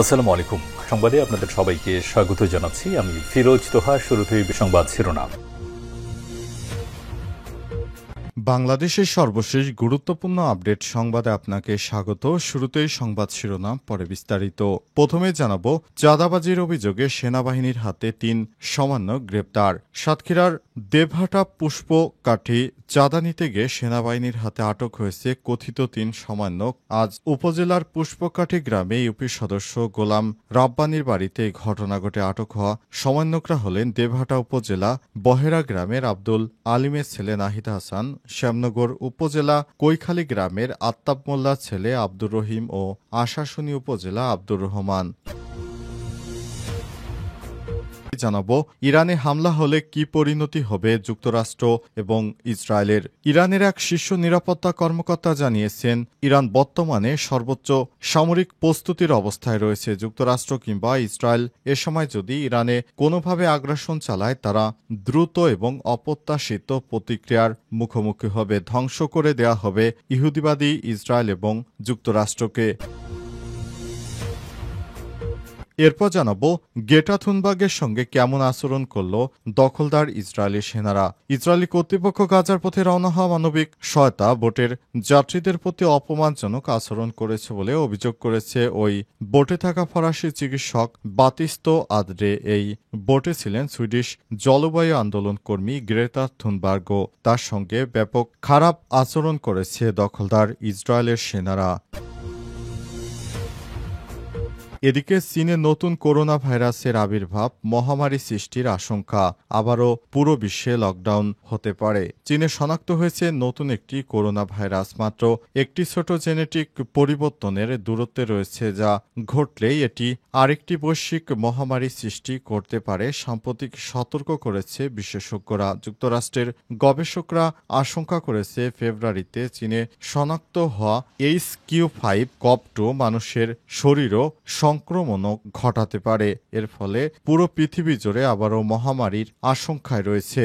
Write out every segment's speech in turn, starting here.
আসসালামু আলাইকুম। সংবাদে আপনাদের সবাইকে স্বাগত জানাচ্ছি। আমি ফিরোজ তোহা। শুরুতেই সংবাদ শিরোনাম। বাংলাদেশের সর্বশেষ গুরুত্বপূর্ণ আপডেট সংবাদে আপনাকে স্বাগত। শুরুতেই সংবাদ শিরোনাম, পরে বিস্তারিত। প্রথমে জানাবো, চাঁদাবাজির অভিযোগে সেনাবাহিনীর হাতে ৩ সমন্বয়ক গ্রেপ্তার। সাতক্ষীরার দেবহাটা পুষ্পকাঠি চাঁদা নিতে গিয়ে সেনাবাহিনীর হাতে আটক হয়েছে কথিত ৩ সমন্বয়ক। আজ উপজেলার পুষ্পকাঠি গ্রামে ইউপি সদস্য গোলাম রাব্বানীর বাড়িতে এই ঘটনা ঘটে। আটক হওয়া সমন্বয়করা হলেন দেবহাটা উপজেলা বহেরা গ্রামের আব্দুল আলিমের ছেলে নাহিদ হাসান, শ্যামনগর উপজেলা কৈখালী গ্রামের আত্তাব মোল্লার ছেলে আব্দুর রহিম ও আশাশুনি উপজেলা আব্দুর রহমান। জানাবো, ইরানে হামলা হলে কি পরিণতি হবে যুক্তরাষ্ট্র এবং ইসরায়েলের। ইরানের এক শীর্ষ নিরাপত্তা কর্মকর্তা জানিয়েছেন, ইরান বর্তমানে সর্বোচ্চ সামরিক প্রস্তুতির অবস্থায় রয়েছে। যুক্তরাষ্ট্র কিংবা ইসরায়েল এ সময় যদি ইরানে কোনোভাবে আগ্রাসন চালায়, তারা দ্রুত এবং অপ্রত্যাশিত প্রতিক্রিয়ার মুখোমুখি হবে। ধ্বংস করে দেয়া হবে ইহুদিবাদী ইসরায়েল এবং যুক্তরাষ্ট্রকে। এরপর জানাবো, গেটা থুনবার্গের সঙ্গে কেমন আচরণ করল দখলদার ইসরায়েলি সেনারা। ইসরায়েলি কর্তৃপক্ষ গাজার পথে রওনা হওয়া মানবিক সহায়তা বোটের যাত্রীদের প্রতি অপমানজনক আচরণ করেছে বলে অভিযোগ করেছে ওই বোটে থাকা ফরাসি চিকিৎসক বাতিস্ত আদ্রে। এই বোটে ছিলেন সুইডিশ জলবায়ু আন্দোলন কর্মী গ্রেটা থুনবার্গও। তার সঙ্গে ব্যাপক খারাপ আচরণ করেছে দখলদার ইসরায়েলের সেনারা। এদিকে চীনে নতুন করোনা ভাইরাসের আবির্ভাব, মহামারী সৃষ্টির আশঙ্কা। আবারও পুরো বিশ্বে লকডাউন হতে পারে। চীনে শনাক্ত হয়েছে নতুন একটি করোনা ভাইরাস। মাত্র একটি ছোট জেনেটিক পরিবর্তনের দূরত্বে রয়েছে, যা ঘটলেই এটি আরেকটি বৈশ্বিক মহামারী সৃষ্টি করতে পারে। সাম্প্রতিক সতর্ক করেছে বিশেষজ্ঞরা। যুক্তরাষ্ট্রের গবেষকরা আশঙ্কা করেছে, ফেব্রুয়ারিতে চীনে শনাক্ত হওয়া HQ5CoV-2 মানুষের শরীরও সংক্রমণও ঘটাতে পারে। এর ফলে পুরো পৃথিবী জুড়ে আবারও মহামারীর আশঙ্কায় রয়েছে।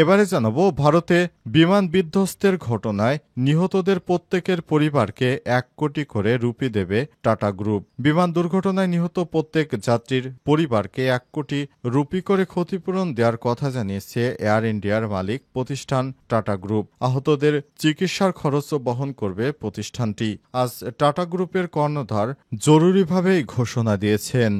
এবারে জানাবো, ভারতে বিমান বিধ্বস্তের ঘটনায় নিহতদের প্রত্যেকের পরিবারকে ১ কোটি করে রুপি দেবে টাটা গ্রুপ। বিমান দুর্ঘটনায় নিহত প্রত্যেক যাত্রীর পরিবারকে ১ কোটি রুপি করে ক্ষতিপূরণ দেওয়ার কথা জানিয়েছে এয়ার ইন্ডিয়ার মালিক প্রতিষ্ঠান টাটা গ্রুপ। আহতদের চিকিৎসার খরচও বহন করবে প্রতিষ্ঠানটি। আজ টাটা গ্রুপের কর্ণধার জরুরিভাবে এই ঘোষণা দিয়েছেন।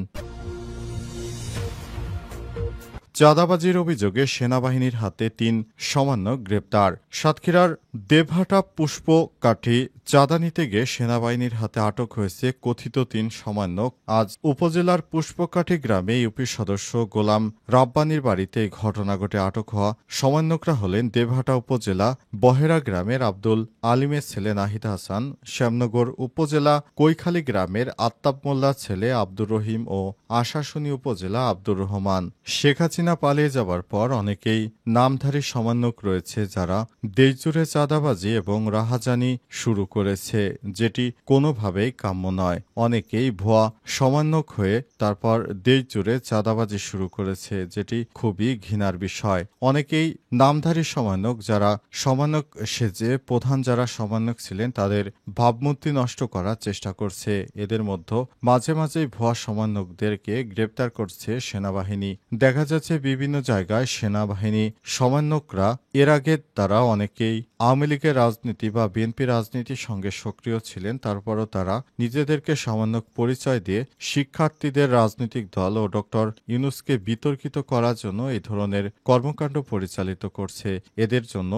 চাঁদাবাজির অভিযোগে সেনাবাহিনীর হাতে ৩ সমন্বয়ক গ্রেপ্তার। সাতক্ষীরার দেবহাটা পুষ্পকাঠি চাঁদা নিতে গিয়ে সেনাবাহিনীর হাতে আটক হয়েছে কথিত ৩ সমন্বয়ক। আজ উপজেলার পুষ্পকাঠি গ্রামে ইউপি সদস্য গোলাম রাব্বানীর বাড়িতে এই ঘটনা ঘটে। আটক হওয়া সমন্বয়করা হলেন দেবহাটা উপজেলা বহেরা গ্রামের আব্দুল আলিমের ছেলে নাহিদ হাসান, শ্যামনগর উপজেলা কৈখালী গ্রামের আত্তাব মোল্লার ছেলে আব্দুর রহিম ও আশাশুনি উপজেলা আব্দুর রহমান। শেখ হাসিনা পালিয়ে যাবার পর অনেকেই নামধারী সমন্বয়ক রয়েছে, যারা দেশজুড়ে চাঁদাবাজি এবং রাহাজানি শুরু করেছে, যেটি কোনোভাবেই কাম্য নয়। অনেকেই ভুয়া সমন্বয়ক হয়ে তারপর দেশজুড়ে চাঁদাবাজি শুরু করেছে, যেটি খুবই ঘৃণার বিষয়। অনেকেই নামধারী সমন্বয়ক, যারা সমন্বয়ক সেজে প্রধান যারা সমন্বয়ক ছিলেন তাদের ভাবমূর্তি নষ্ট করার চেষ্টা করছে। এদের মধ্যে মাঝে মাঝেই ভুয়া সমন্বয়কদেরকে গ্রেপ্তার করছে সেনাবাহিনী। দেখা যাচ্ছে বিভিন্ন জায়গায় সেনাবাহিনী সমন্বয়করা এর আগে তারা অনেকেই আওয়ামী লীগের রাজনীতি বা বিএনপি রাজনীতির সঙ্গে সক্রিয় ছিলেন, তারপরও তারা নিজেদেরকে সমন্বয়ক পরিচয় দিয়ে শিক্ষার্থীদের রাজনৈতিক দল ও ডক্টর ইউনূসকে বিতর্কিত করার জন্য এই ধরনের কর্মকাণ্ড পরিচালিত করছে। এদের জন্য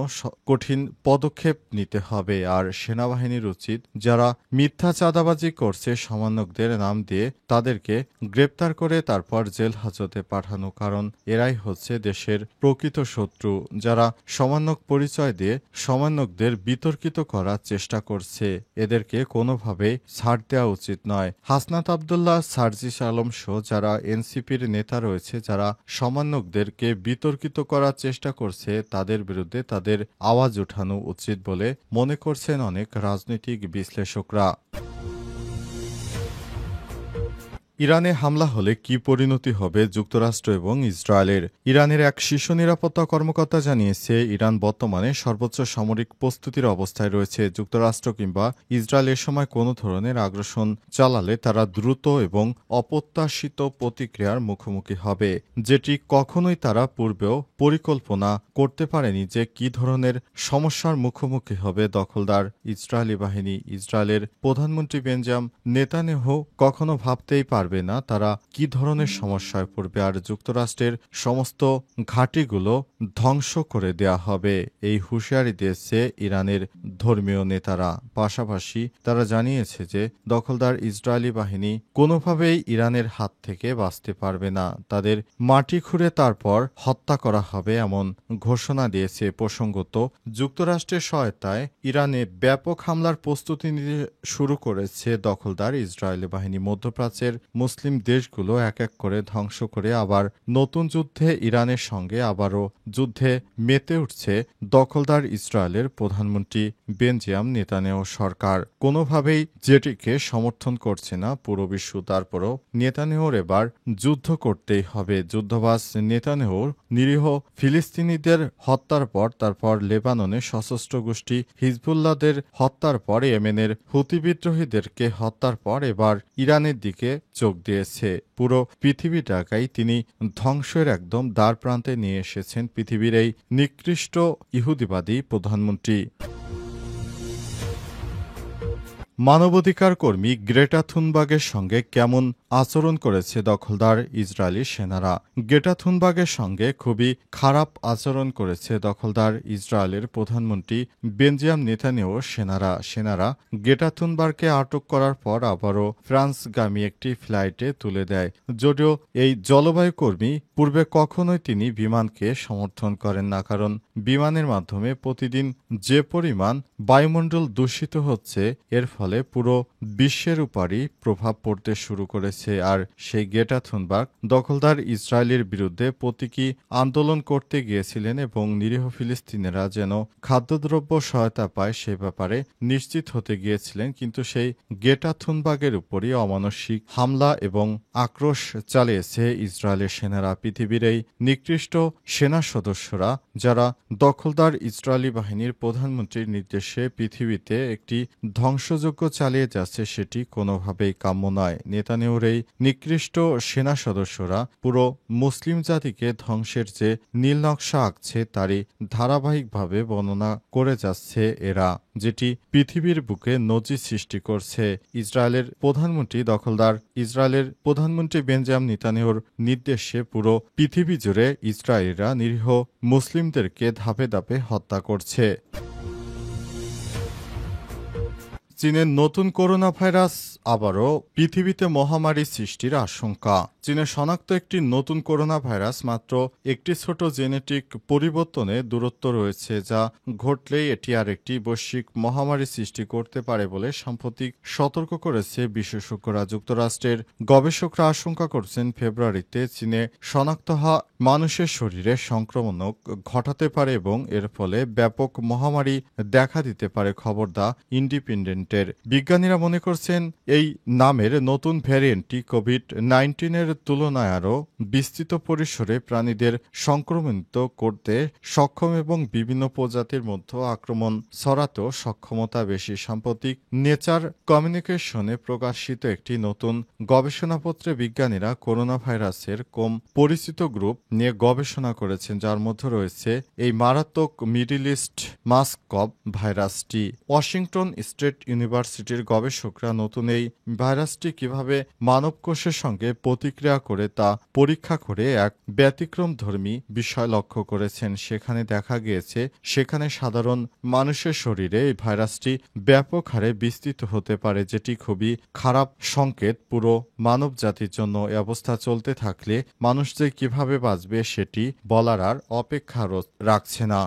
কঠিন পদক্ষেপ নিতে হবে। আর সেনাবাহিনীর উচিত, যারা মিথ্যা চাঁদাবাজি করছে সমন্বয়কদের নাম দিয়ে, তাদেরকে গ্রেপ্তার করে তারপর জেল হাজতে পাঠানো। কারণ এরাই হচ্ছে দেশের প্রকৃত শত্রু, যারা সমন্বয়ক পরিচয় দিয়ে সমন্বয়কদের বিতর্কিত করার চেষ্টা করছে। এদেরকে কোনোভাবেই ছাড় দেওয়া উচিত নয়। হাসনাত আবদুল্লাহ, সার্জিস আলম সহ যারা এনসিপির নেতা রয়েছে, যারা সমন্বয়কদেরকে বিতর্কিত করার চেষ্টা করছে, তাদের বিরুদ্ধে তাদের আওয়াজ ওঠানো উচিত বলে মনে করছেন অনেক রাজনৈতিক বিশ্লেষকরা। ইরানে হামলা হলে কি পরিণতি হবে যুক্তরাষ্ট্র এবং ইসরায়েলের? ইরানের এক শীর্ষ নিরাপত্তা কর্মকর্তা জানিয়েছে, ইরান বর্তমানে সর্বোচ্চ সামরিক প্রস্তুতির অবস্থায় রয়েছে। যুক্তরাষ্ট্র কিংবা ইসরায়েলের সময় কোনো ধরনের আগ্রাসন চালালে তারা দ্রুত এবং অপ্রত্যাশিত প্রতিক্রিয়ার মুখোমুখি হবে, যেটি কখনোই তারা পূর্বেও পরিকল্পনা করতে পারেনি যে কী ধরনের সমস্যার মুখোমুখি হবে দখলদার ইসরায়েলি বাহিনী। ইসরায়েলের প্রধানমন্ত্রী বেঞ্জামিন নেতানিয়াহু কখনো ভাবতেই পারবে না তারা কি ধরনের সমস্যায় পড়বে, আর যুক্তরাষ্ট্রের সমস্ত ঘাঁটিগুলো ধ্বংস করে দেয়া হবে, এই হুঁশিয়ারি দিয়েছে ইরানের ধর্মীয় নেতারা। পাশাপাশি তারা জানিয়েছে যে দখলদার ইসরায়েলি বাহিনী কোনোভাবেই ইরানের হাত থেকে বাঁচতে পারবে না, তাদের মাটি খুঁড়ে তারপর হত্যা করা হবে এমন ঘোষণা দিয়েছে। প্রসঙ্গত, যুক্তরাষ্ট্রের সহায়তায় ইরানে ব্যাপক হামলার প্রস্তুতি নিতে শুরু করেছে দখলদার ইসরায়েলি বাহিনী। মধ্যপ্রাচ্যের মুসলিম দেশগুলো এক এক করে ধ্বংস করে আবার নতুন যুদ্ধে ইরানের সঙ্গে আবারও যুদ্ধে মেতে উঠছে দখলদার ইসরায়েলের প্রধানমন্ত্রী বেঞ্জামিন নেতানিয়াহু সরকার। কোনোভাবেই যেটিকে সমর্থন করছে না পুরো বিশ্ব। তারপরও নেতানিয়াহুর এবার যুদ্ধ করতেই হবে। যুদ্ধবাজ নেতানিয়াহুর নিরীহ ফিলিস্তিনিদের হত্যার পর, তারপর লেবাননে সশস্ত্র গোষ্ঠী হিজবুল্লাহদের হত্যার পর, ইয়েমেনের হুতি বিদ্রোহীদেরকে হত্যার পর এবার ইরানের দিকে চোখ দিয়েছে। পুরো পৃথিবীটাকেই তিনি ধ্বংসের একদম দ্বার প্রান্তে নিয়ে এসেছেন পৃথিবীর এই নিকৃষ্ট ইহুদিবাদী প্রধানমন্ত্রী। মানবাধিকার কর্মী গ্রেটা থুনবার্গের সঙ্গে কেমন আচরণ করেছে দখলদার ইসরায়েলি সেনারা? গ্রেটা থুনবার্গের সঙ্গে খুবই খারাপ আচরণ করেছে দখলদার ইসরায়েলের প্রধানমন্ত্রী বেঞ্জামিন নেতানিয়াহুর সেনারা গ্রেটা থুনবার্গকে আটক করার পর আবারও ফ্রান্সগামী একটি ফ্লাইটে তুলে দেয়। যদিও এই জলবায়ু কর্মী পূর্বে কখনোই তিনি বিমানকে সমর্থন করেন না, কারণ বিমানের মাধ্যমে প্রতিদিন যে পরিমাণ বায়ুমণ্ডল দূষিত হচ্ছে, এর ফলে পুরো বিশ্বের উপরই প্রভাব পড়তে শুরু করেছে। আর সেই গ্রেটা থুনবার্গ দখলদার ইসরায়েলের বিরুদ্ধে প্রতীকী আন্দোলন করতে গিয়েছিলেন এবং নিরীহ ফিলিস্তিনিরা যেন খাদ্যদ্রব্য সহায়তা পায় সে ব্যাপারে নিশ্চিত হতে গিয়েছিলেন। কিন্তু সেই গ্রেটা থুনবার্গের উপরই অমানসিক হামলা এবং আক্রোশ চালিয়েছে ইসরায়েলের সেনারা। পৃথিবীর এই নিকৃষ্ট সেনা সদস্যরা যারা দখলদার ইসরায়েলি বাহিনীর প্রধানমন্ত্রীর নির্দেশে পৃথিবীতে একটি ধ্বংসযজ্ঞ চালিয়ে যাচ্ছে, সেটি কোনোভাবেই কাম্য নয়। নেতানিয়াহুর এই নিকৃষ্ট সেনা সদস্যরা পুরো মুসলিম জাতিকে ধ্বংসের যে নীলনকশা আঁকছে তারই ধারাবাহিকভাবে বর্ণনা করে যাচ্ছে এরা, যেটি পৃথিবীর বুকে নজির সৃষ্টি করছে। ইসরায়েলের প্রধানমন্ত্রী বেঞ্জামিন নেতানিয়াহুর নির্দেশে পুরো পৃথিবী জুড়ে ইসরায়েলিরা নিরীহ মুসলিমদেরকে ধাপে ধাপে হত্যা করছে। চীনের নতুন করোনা ভাইরাস আবারও পৃথিবীতে মহামারী সৃষ্টির আশঙ্কা। চীনে শনাক্ত একটি নতুন করোনা ভাইরাস মাত্র একটি ছোট জেনেটিক পরিবর্তনে দূরত্ব রয়েছে, যা ঘটলেই এটি আরেকটি বৈশ্বিক মহামারী সৃষ্টি করতে পারে বলে সাম্প্রতিক সতর্ক করেছে বিশেষজ্ঞরা। যুক্তরাষ্ট্রের গবেষকরা আশঙ্কা করছেন ফেব্রুয়ারিতে চীনে শনাক্ত হওয়া মানুষের শরীরে সংক্রমণ ঘটাতে পারে এবং এর ফলে ব্যাপক মহামারী দেখা দিতে পারে। খবর দ্য ইন্ডিপেন্ডেন্টের বিজ্ঞানীরা মনে করছেন এই নামের নতুন ভ্যারিয়েন্টটি কোভিড-19 তুলনায় আরও বিস্তৃত পরিসরে প্রাণীদের সংক্রমিত করতে সক্ষম এবং বিভিন্ন প্রজাতির মধ্যে আক্রমণ ছড়াতেও সক্ষমতা বেশি। সাম্প্রতিক নেচার কমিউনিকেশনে প্রকাশিত একটি নতুন গবেষণাপত্রে বিজ্ঞানীরা করোনা ভাইরাসের কম পরিচিত গ্রুপ নিয়ে গবেষণা করেছেন, যার মধ্যে রয়েছে এই মারাত্মক মিডল ইস্ট মাস্কব ভাইরাসটি। ওয়াশিংটন স্টেট ইউনিভার্সিটির গবেষকরা নতুন এই ভাইরাসটি কিভাবে মানবকোষের সঙ্গে প্রতিক্রিয়া করে তা পরীক্ষা করে এক ব্যতিক্রমধর্মী বিষয় লক্ষ্য করেছেন। সেখানে দেখা গিয়েছে সেখানে সাধারণ মানুষের শরীরে এই ভাইরাসটি ব্যাপক হারে বিস্তৃত হতে পারে, যেটি খুবই খারাপ সংকেত পুরো মানব জাতির জন্য। এ অবস্থা চলতে থাকলে মানুষ যে কিভাবে বাঁচবে সেটি বলার আর অপেক্ষা রাখছে না।